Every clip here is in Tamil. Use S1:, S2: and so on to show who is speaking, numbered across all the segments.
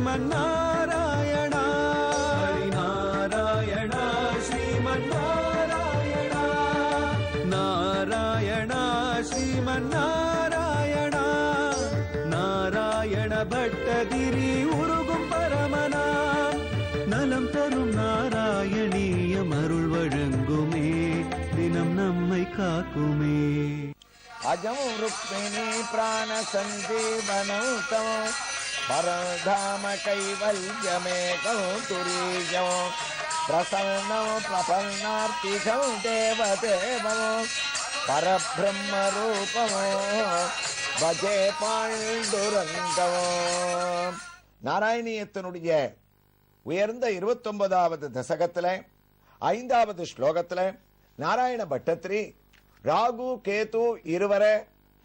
S1: ஸ்ரீமன்னாராயணா நாராயணா ஸ்ரீமன்னாராயணா நாராயணா ஸ்ரீமன்னாராயணா நாராயண பட்டதிரி உருகும் பரமனா நலம் தரும் நாராயணீயம் அருள் வழங்குமே தினம் நம்மை காக்குமே
S2: अजं रुक्मिणी प्राण संजीवनं तं परधाम कैवल्यमेकं तुरीयं प्रसन्नं प्रपन्नार्तिकं देवदेवं परब्रह्मरूपं भजे पाण्डुरङ्गं. நாராயணியத்தினுடைய உயர்ந்த 29வது தசகத்துல 5வது ஸ்லோகத்துல நாராயண பட்டத்திரி ராகு கேது இருவரை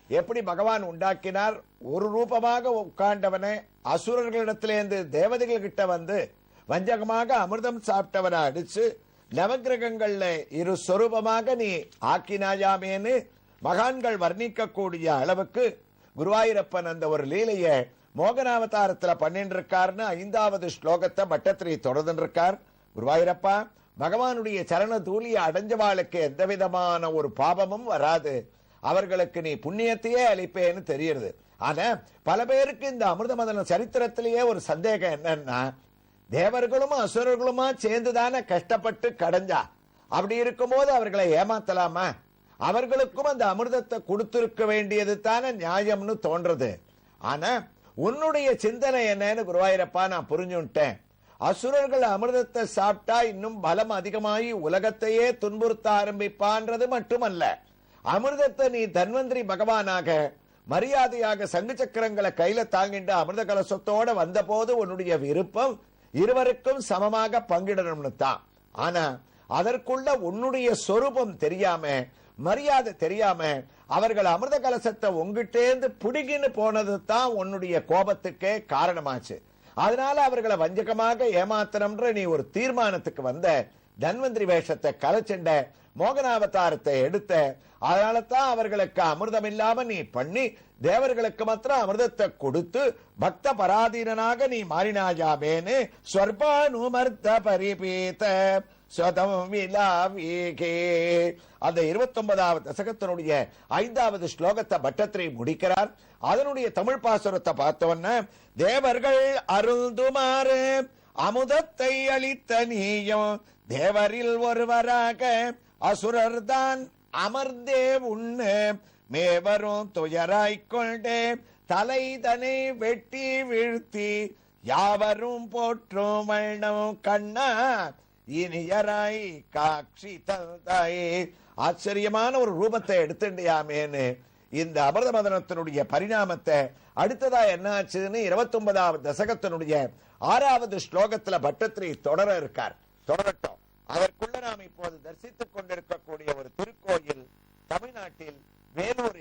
S2: எப்படி பகவான் உண்டாக்கினார், ஒரு ரூபமாக உட்கார்ந்தவனை அசுரர்களிடத்திலேருந்து தேவதைகள் கிட்ட வந்து வஞ்சகமாக அமிர்தம் சாப்பிட்டவனை அடிச்சு நவகிரகங்கள்ல இரு சொரூபமாக நீ ஆக்கினாயாமேன்னு மகான்கள் வர்ணிக்கக்கூடிய அளவுக்கு குருவாயூரப்பன் அந்த ஒரு லீலைய மோகனாவதாரத்துல பண்ணிட்டு இருக்காருன்னு 5வது ஸ்லோகத்தை பட்டத்திரி தொடர்ந்து இருக்கார். குருவாயூரப்பா, பகவானுடைய சரண தூளியை அடைஞ்சவாளுக்கு எந்த விதமான ஒரு பாபமும் வராது, அவர்களுக்கு நீ புண்ணியத்தையே அளிப்பேன்னு தெரியுது. ஆனா பல பேருக்கு இந்த அமிர்தமதன சரித்திரத்திலேயே ஒரு சந்தேகம் என்னன்னா, தேவர்களும் அசுரர்களுமா சேர்ந்துதானே கஷ்டப்பட்டு கடைஞ்சா, அப்படி இருக்கும்போது அவர்களை ஏமாத்தலாமா? அவர்களுக்கும் அந்த அமிர்தத்தை கொடுத்திருக்க வேண்டியது தானே நியாயம்னு தோன்றது. ஆனா உன்னுடைய சிந்தனை என்னன்னு குருவாயூரப்பா நான் புரிஞ்சுட்டேன். அசுரர்கள் அமிர்தத்தை சாப்பிட்டா இன்னும் பலம் அதிகமாகி உலகத்தையே துன்புறுத்த ஆரம்பிப்பான்றது மட்டுமல்ல, அமிர்தத்தை நீ தன்வந்திரி பகவானாக மரியாதையாக சங்கு சக்கரங்களை கையில தாங்கின்ற அமிர்த கலசத்தோட வந்த போது உன்னுடைய விருப்பம் இருவருக்கும் சமமாக பங்கிடணும்னு தான். ஆனா அதற்குள்ள உன்னுடைய சொரூபம் தெரியாம, மரியாதை தெரியாம அவர்கள் அமிர்த கலசத்தை உங்கிட்டேந்து புடுகின்னு போனது தான் உன்னுடைய கோபத்துக்கே காரணமாச்சு. அதனால அவர்களை வஞ்சகமாக ஏமாத்தனம்ன்ற நீ ஒரு தீர்மானத்துக்கு வந்த, தன்வந்திரி வேஷத்தை கலைச்செண்ட, மோகனாவதாரத்தை எடுத்த, அதனால தான் அவர்களுக்கு அமிர்தம் இல்லாம நீ பண்ணி தேவர்களுக்கு மாத்திரம் அமிர்தத்தை கொடுத்து பக்த பராதீனாக நீ மாறினாயாமேன்னு ஸ்வர்பானுமர்த்த பரிபீத ஸ்வதம் விலாவிகே. அந்த 29வது தசகத்தினுடைய 5வது ஸ்லோகத்தை பட்டத்திரி முடிக்கிறார். அதனுடைய தமிழ் பாசுரத்தை பார்த்தவன, தேவர்கள் அருந்துமாறு அமுதத்தை அளித்த நீயும் தேவரில் ஒருவராக அசுரர் தான் அமர்ந்தே உண்ணு மேவரும் துயராய்கொண்டே தலைதனை வெட்டி வீழ்த்தி யாவரும் போற்றும் வண்ணம் கண்ணா இனியராய் காட்சி தந்தாயே. ஆச்சரியமான ஒரு ரூபத்தை எடுத்துண்டியாமேன்னு இந்த அமிர்த மதனத்தினுடைய பரிணாமத்தை அடுத்ததா என்ன ஆச்சுன்னு 29வது தசகத்தினுடைய 6வது ஸ்லோகத்துல பட்டத்திரி தொடர இருக்கார். தொடரட்டும். அதற்குள்ள நாம் இப்போது தரிசித்துக் கொண்டிருக்கக்கூடிய ஒரு திருக்கோயில் தமிழ்நாட்டில் வேலூர்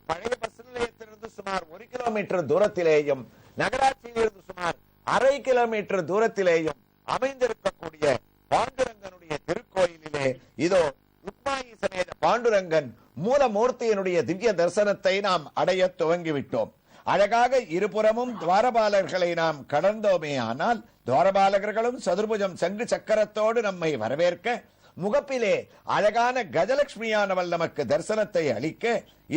S2: பழைய பஸ் நிலையத்திலிருந்து சுமார் 1 கிலோமீட்டர் தூரத்திலேயும் நகராட்சியிலிருந்து சுமார் 1/2 கிலோமீட்டர் தூரத்திலேயும் அமைந்திருக்கக்கூடிய பாண்டுரங்கனுடைய திருக்கோயிலிலே இதோ ருக்மாயி சமேத பாண்டுரங்கன் மூலமூர்த்தியினுடைய திவ்ய தரிசனத்தை நாம் அடைய துவங்கிவிட்டோம். அழகாக இருபுறமும் துவாரபாலர்களை நாம் கடந்தோமே, ஆனால் துவாரபாலகர்களும் சதுர்புஜம் சங்கு சக்கரத்தோடு நம்மை வரவேற்க, முகப்பிலே அழகான கஜலட்சுமியானவள் நமக்கு தரிசனத்தை அளிக்க,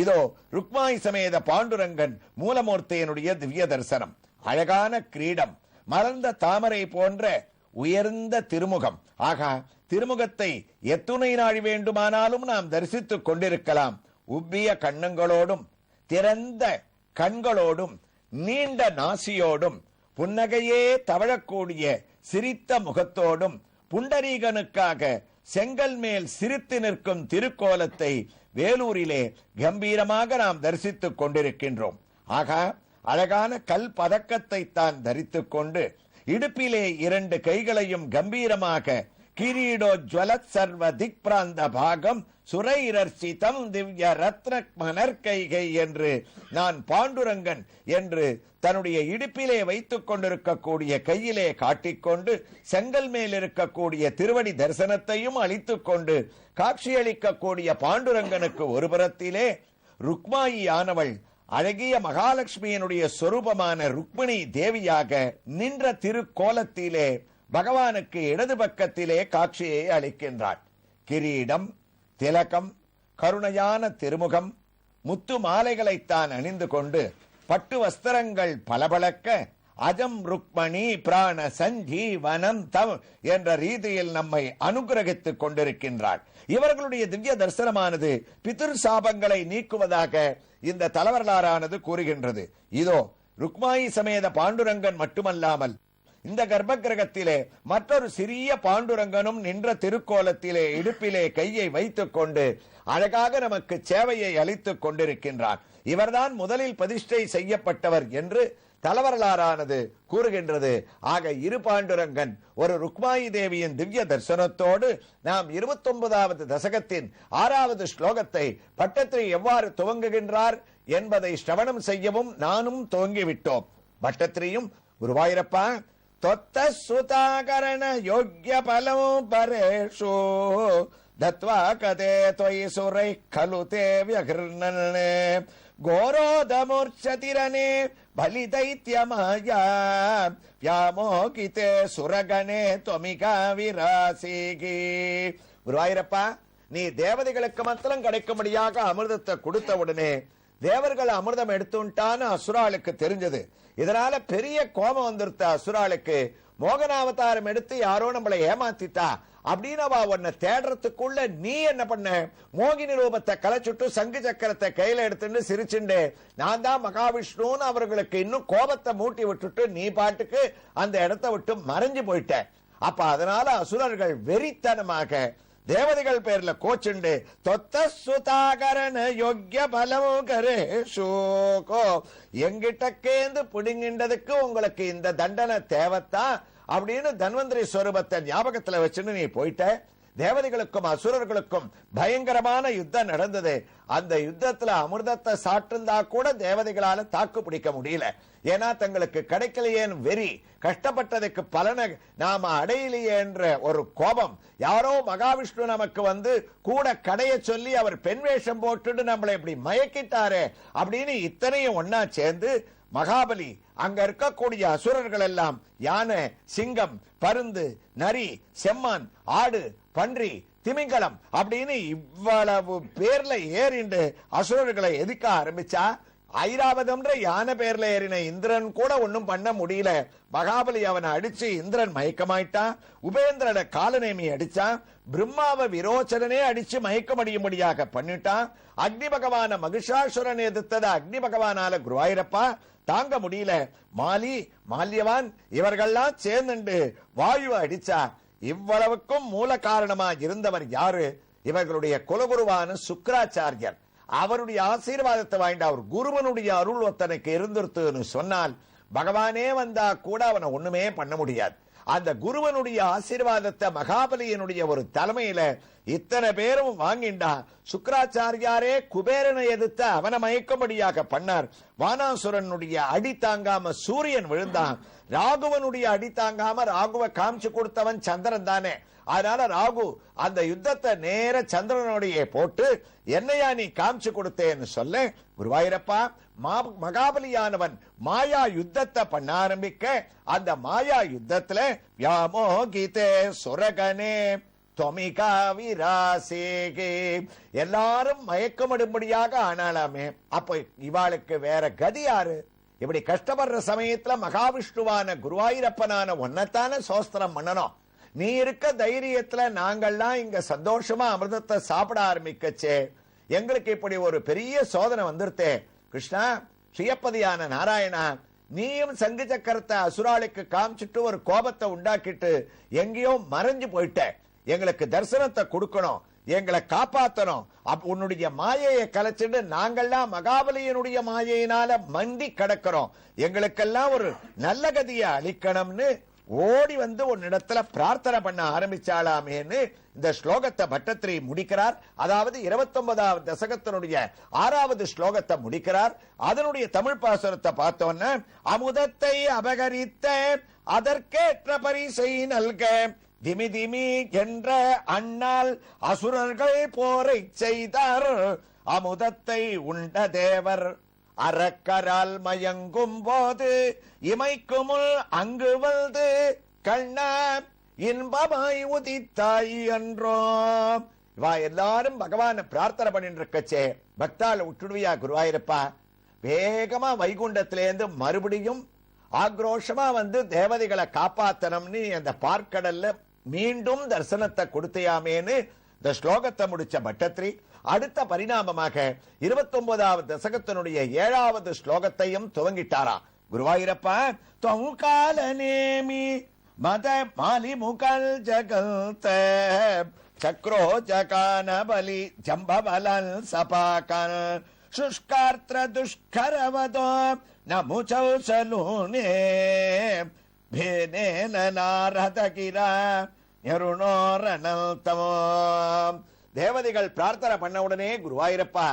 S2: இதோ ருக்மாயி சமேத பாண்டுரங்கன் மூலமூர்த்தியினுடைய திவ்ய தரிசனம். அழகான கிரீடம், மலர்ந்த தாமரை போன்ற உயர்ந்த திருமுகம். ஆகா, திருமுகத்தை எத்துணை நாள் வேண்டுமானாலும் நாம் தரிசித்துக் கொண்டிருக்கலாம். உப்பிய கண்ணங்களோடும் திறந்த கண்களோடும் நீண்ட நாசியோடும் புன்னகையே தவழக்கூடிய சிரித்த முகத்தோடும் புண்டரீகனுக்காக செங்கல் மேல் சிரித்து நிற்கும் திருக்கோலத்தை வேலூரிலே கம்பீரமாக நாம் தரிசித்துக் கொண்டிருக்கின்றோம். ஆகா, அழகான கல் பதக்கத்தை தான் தரித்துக் கொண்டு இடுப்பிலே 2 கைகளையும் கம்பீரமாக கிரீடோ ஜ்வலத் சர்வ திக் பிராந்த பாகம் சுரைரர்ச்சிதம் திவ்ய ரத்ன மணற்கைகை என்று நான் பாண்டுரங்கன் என்று தன்னுடைய இடுப்பிலே வைத்துக் கொண்டிருக்கக்கூடிய கையிலே காட்டிக்கொண்டு செங்கல் மேல் இருக்கக்கூடிய திருவடி தரிசனத்தையும் அளித்துக் கொண்டு காட்சியளிக்கக்கூடிய பாண்டுரங்கனுக்கு ஒரு புறத்திலே ருக்மாயி ஆனவள் அழகிய மகாலட்சுமியினுடைய சொரூபமான ருக்மிணி தேவியாக நின்ற திருக்கோலத்திலே பகவானுக்கு இடது பக்கத்திலே காட்சியை அளிக்கின்றார். கிரீடம், திலகம், கருணையான திருமுகம், முத்து மாலைகளைத்தான் அணிந்து கொண்டு பட்டு வஸ்திரங்கள் பளபளக்க அஜம் ருக்மணி பிராண சஞ்சீவனம் தம் என்ற ரீதியில் நம்மை அனுகிரகித்துக் கொண்டிருக்கின்றார். இவர்களுடைய திவ்ய தரிசனமானது பிதிர் சாபங்களை நீக்குவதாக இந்த தலவரலாறானது கூறுகின்றது. இதோ ருக்மாயி சமேத பாண்டுரங்கன் மட்டுமல்லாமல் இந்த கர்ப்ப கிரகத்திலே மற்றொரு சிறிய பாண்டுரங்கனும் நின்ற திருக்கோலத்திலே இடுப்பிலே கையை வைத்துக் கொண்டு அழகாக நமக்கு சேவையை அளித்துக் கொண்டிருக்கின்றார். இவர்தான் முதலில் பிரதிஷ்டை செய்யப்பட்டவர் என்று தலவரலாறானது கூறுகின்றது. ஆக இரு பாண்டுரங்கன் ஒரு ருக்மாயி தேவியின் திவ்ய தரிசனத்தோடு நாம் 29வது தசகத்தின் 6வது ஸ்லோகத்தை பட்டத்திரி எவ்வாறு துவங்குகின்றார் என்பதை ஸ்ரவணம் செய்யவும் நானும் துவங்கிவிட்டோம். பட்டத்திரியும் குருவாயிரப்பா தொத்த சுதாகரண யோக்ய பலம் பரேஷு தத்வா கதே தொய் சுரை கலு தே வியகிர்ணனே கோரோதமூர்ச்சதிரனே பலி தைத்யமாயா வியாமோகிதே சுரகணே தொமிகா விராசிகி. குருவாயிரப்பா, நீ தேவதைகளுக்கு மாத்திரம் கிடைக்கும்படியாக அமிர்தத்தை கொடுத்த உடனே தேவர்கள் அமிர்தம் எடுத்துட்டான்னு அசுராளுக்கு தெரிஞ்சது. இதனால பெரிய கோபம் வந்துருத்த அசுராளுக்கு. மோகனாவதாரம் எடுத்து யாரோ நம்மளை ஏமாத்திட்டா அப்படின்னு அவ உன்னை தேடுறதுக்குள்ள நீ என்ன பண்ண, மோகினி ரூபத்தை கலைச்சுட்டு சங்கு சக்கரத்தை கையில எடுத்துட்டு சிரிச்சுண்டு நான் தான் மகாவிஷ்ணுன்னு அவர்களுக்கு இன்னும் கோபத்தை மூட்டி விட்டுட்டு நீ பாட்டுக்கு அந்த இடத்தை விட்டு மறைஞ்சு போயிட்ட. அப்ப அதனால அசுரர்கள் வெறித்தனமாக தேவதைகள் பேர்ல கோச்சுண்டு தொத்த சுதாகரன யோக்ய பலம் கரேஷோகோ எங்கிட்டக்கேந்து புடுங்கின்றதுக்கு உங்களுக்கு இந்த தண்டனை தேவைத்தான் அப்படின்னு தன்வந்திரி ஸ்வரூபத்தை ஞாபகத்துல வச்சுன்னு நீ போயிட்ட. தேவதைகளுக்கும் அசுரர்களுக்கும் பயங்கரமான யுத்தம் நடந்தது. அந்த யுத்தத்துல அமிர்தத்தை சாப்பிட்டிருந்தா கூட தேவதைகளால தாக்கு பிடிக்க முடியல. ஏன்னா தங்களுக்கு கிடைக்கலையேன்னு வெறி, கஷ்டப்பட்டதுக்கு பலனை நாம அடையலையே என்ற ஒரு கோபம். யாரோ மகாவிஷ்ணு நமக்கு வந்து கூட கடைய சொல்லி அவர் பெண் வேஷம் போட்டுட்டு நம்மளை இப்படி மயக்கிட்டாரே அப்படின்னு இத்தனையும் ஒன்னா சேர்ந்து மகாபலி அங்க இருக்கக்கூடிய அசுரர்கள் எல்லாம் யானை, சிங்கம், பருந்து, நரி, செம்மான், ஆடு, பன்றி, திமிங்கலம் அப்படின்னு இவ்வளவு பேர்ல ஏறிண்டு அசுரர்களை எதிர்க்க ஆரம்பிச்சா. ஐராவதம்ன்ற யானை பேர்ல ஏறின இந்திரன் கூட ஒன்னும் பண்ண முடியல. மகாபலி அவனை அடிச்சு இந்திரன் மயக்கமாயிட்டான். உபேந்திரனை காலநேமி அடிச்சான். பிரம்மாவை விரோச்சனே அடிச்சு மயக்கமடியும்படியாக பண்ணிட்டான். அக்னி பகவான மகிஷாசுரன் எதிர்த்தத அக்னி பகவானால குருவாயிரப்பா தாங்க முடியல. மாலி, மால்யவான் இவர்கள்லாம் சேர்ந்து வாயுவை அடிச்சா. இவ்வளவுக்கும் மூல காரணமா இருந்தவர் யாரு? இவர்களுடைய குலகுருவான சுக்கராச்சாரியர். அவருடைய ஆசீர்வாதத்தை வாங்கிட்ட அவர் குருவனுடைய அருள் ஒத்தனுக்கு இருந்துருத்துன்னு சொன்னால் பகவானே வந்தா கூட அவனை ஒண்ணுமே பண்ண முடியாது. அந்த குருவனுடைய ஆசீர்வாதத்தை மகாபலியினுடைய ஒரு தலைமையில இத்தனை பேரும் வாங்கிண்டா. சுக்கராச்சாரியாரே குபேரனை எதிர்த்த அவனை மயக்கும்படியாக பண்ணார். வானாசுரனுடைய அடி தாங்காம சூரியன் விழுந்தான். ராகுவனுடைய அடி தாங்காம ராகுவ காமிச்சு கொடுத்தவன் சந்திரன் தானே. அதனால ராகு அந்த யுத்தத்தை நேர சந்திரனுடைய போட்டு என்னையா நீ காமிச்சு கொடுத்தேன்னு சொல்ல குருவாயிரப்பா மகாபலியானவன் மாயா யுத்தத்தை பண்ண ஆரம்பிக்க அந்த மாயா யுத்தத்துல வியாமோகிதே சுரகனே தொமிகா விராசேகே எல்லாரும் மயக்கமிடும்படியாக ஆனாலாமே. அப்ப இவாளுக்கு வேற கதி யாரு? இப்படி கஷ்டப்படுற சமயத்துல மகாவிஷ்ணுவான குருவாயிரப்பனான ஒன்னத்தான சோஸ்திரம் பண்ணணும். நீ இருக்க தைரியத்துல நாங்கள்லாம் இங்க சந்தோஷமா அமிர்தத்தை சாப்பிட ஆரம்பிக்கச்சே எங்களுக்கு இப்படி ஒரு பெரிய சோதனை வந்துருத்தே. கிருஷ்ணா, ஸ்ரீயப்பதியான நாராயணா, நீயும் சங்கு சக்கரத்தை அசுராளுக்கு காமிச்சிட்டு ஒரு கோபத்தை உண்டாக்கிட்டு எங்கேயோ மறைஞ்சு போயிட்ட. எங்களுக்கு தரிசனத்தை கொடுக்கணும், எங்களை காப்பாத்தணும். உன்னுடைய மாயையை கலைச்சிட்டு நாங்கள்லாம் மகாபலியினுடைய மாயையினால மண்டி கிடக்கிறோம். எங்களுக்கெல்லாம் ஒரு நல்ல கதியை அளிக்கணும்னு ஓடி வந்து உன்னிடத்துல பிரார்த்தனை பண்ண ஆரம்பிச்சாலாமேன்னு இந்த ஸ்லோகத்தை பட்டத்திரி முடிக்கிறார். அதாவது 29வது தசகத்தினுடைய 6வது ஸ்லோகத்தை முடிக்கிறார். அதனுடைய தமிழ் பாசுரத்தை பார்த்தோன்னா அமுதத்தை அபகரித்த அதற்கேற்ற பரிசை நல்க திமி திமி என்ற அண்ணால் அசுரர்கள் போரை செய்தார். அமுதத்தை உண்ட தேவர் அறக்கரால் மயங்கும் போது இமைக்குமுள் அங்கு வந்து கண்ணா இன்பமாய் உதித்தாய் என்றோ. இவா எல்லாரும் பகவான பிரார்த்தனை பண்ணிட்டு இருக்கச்சே, பக்தால விட்டுடுவியா குருவாயூரப்பா? வேகமா வைகுண்டத்திலேருந்து மறுபடியும் ஆக்ரோஷமா வந்து தேவதைகளை காப்பாத்தனம்னு அந்த பார்க்கடல்ல மீண்டும் தரிசனத்தை கொடுத்தையாமேன்னு இந்த ஸ்லோகத்தை முடிச்ச பட்டத்ரி அடுத்த பரிணாமமாக 29வது தசகத்தினுடைய 7வது ஸ்லோகத்தையும் துவங்கிட்டாரா. குருவாயூரப்பா தொங்கால நேமி மத மாலி முகல் ஜகல்த சக்ரோ ஜகான பலி ஜம்பபலன் சபாகன் शुष्कार्त्र दुष्करवदो नमुचौ सलूने भेनेन नारदगिरा யருணோரணல்தமோ. தேவதைகள் பிரார்த்தனை பண்ண உடனே குருவாயூரப்பா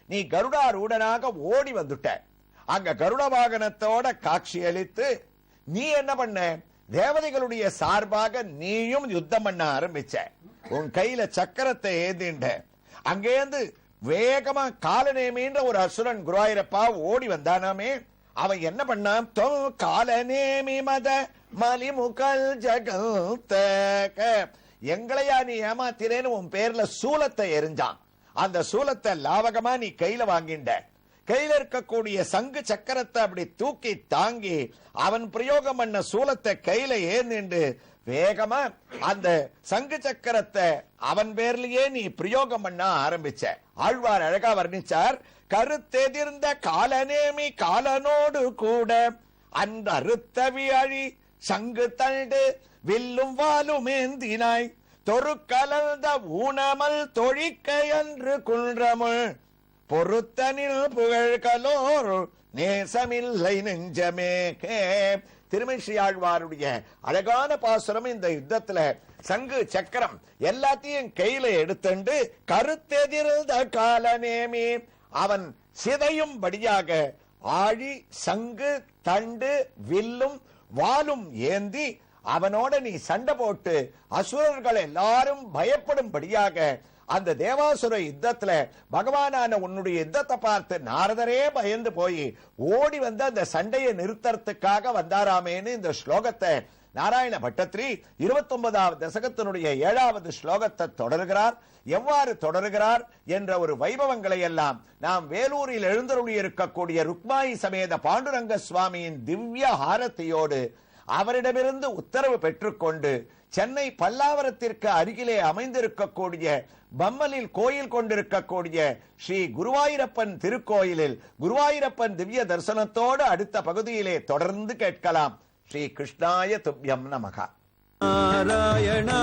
S2: நீ கருடாரூடனாக ஓடி வந்துட்ட. அங்க கருட வாகனத்தோட காட்சி அளித்து நீ என்ன பண்ண? தேவதைகளுடைய சார்பாக நீயும் யுத்தம் பண்ண ஆரம்பிச்ச. உன் கையில சக்கரத்தை ஏந்திண்ட. அங்கேருந்து வேகமா காலநேமின்ற ஒரு அசுரன் குருவாயூரப்பா ஓடி வந்தானாமே. அவன் என்ன பண்ணான்? காலநேமி மத மலிமுகல் ஜகல்தக, எங்களையா நீ ஏமாத்தினேன்னு உன் பேர்ல சூலத்தை எரிஞ்சான். அந்த சூலத்தை லாவகமா நீ கையில வாங்கிண்ட. கையில இருக்கக்கூடிய சங்கு சக்கரத்தை அப்படி தூக்கி தாங்கி அவன் பிரயோகம் பண்ண சூலத்தை கையில ஏந்திண்டு வேகமா அந்த சங்கு சக்கரத்தை அவன் பேர்லயே நீ பிரயோகம் பண்ண ஆரம்பிச்ச. ஆழ்வார் அழகா வர்ணிச்சார். கருத்தெதிர்ந்த காலநேமி காலனோடு கூட அந்த அறுத்தவி அழி சங்கு தண்டு வில்லும் வாலும் ஏந்தினாய் தொரு கலந்த ஊனமல் தொழிக்க என்று குன்றமுள் பொருத்தனில் புகழ்கலோர் நேசமில்லை நெஞ்சமே. திருமிஷி ஆழ்வாருடைய அழகான பாசுரம். இந்த யுத்தத்துல சங்கு சக்கரம் எல்லாத்தையும் கையில எடுத்துண்டு கருத்தெதிர்ந்த காலநேமி அவன் சிதையும்படியாக ஆழி சங்கு தண்டு வில்லும் வாலும் ஏந்தி அவனோட நீ சண்டை போட்டு அசுரர்கள் எல்லாரும் பயப்படும்படியாக அந்த தேவாசுர யுத்தத்துல பகவானான உன்னுடைய யுத்தத்தை பார்த்து நாரதரே பயந்து போய் ஓடி வந்து அந்த சண்டையை நிறுத்தறதுக்காக வந்தாராமேன்னு இந்த ஸ்லோகத்தை நாராயண பட்டத்ரி 29வது தசகத்தினுடைய 7வது ஸ்லோகத்தை தொடர்கிறார். எவ்வாறு தொடர்கிறார் என்ற ஒரு வைபவங்களை எல்லாம் நாம் வேலூரில் எழுந்தருளி இருக்கக்கூடிய ருக்மாயி சமேத பாண்டுரங்க சுவாமியின் திவ்ய ஹாரத்தியோடு அவரிடமிருந்து உத்தரவு பெற்றுக்கொண்டு சென்னை பல்லாவரத்திற்கு அருகிலே அமைந்திருக்கக்கூடிய பம்மலில் கோயில் கொண்டிருக்கக்கூடிய ஸ்ரீ குருவாயூரப்பன் திருக்கோயிலில் குருவாயூரப்பன் திவ்ய தரிசனத்தோடு அடுத்த பகுதியிலே தொடர்ந்து கேட்கலாம். ஸ்ரீ கிருஷ்ணாய துப்யம் நமகா.
S1: நாராயண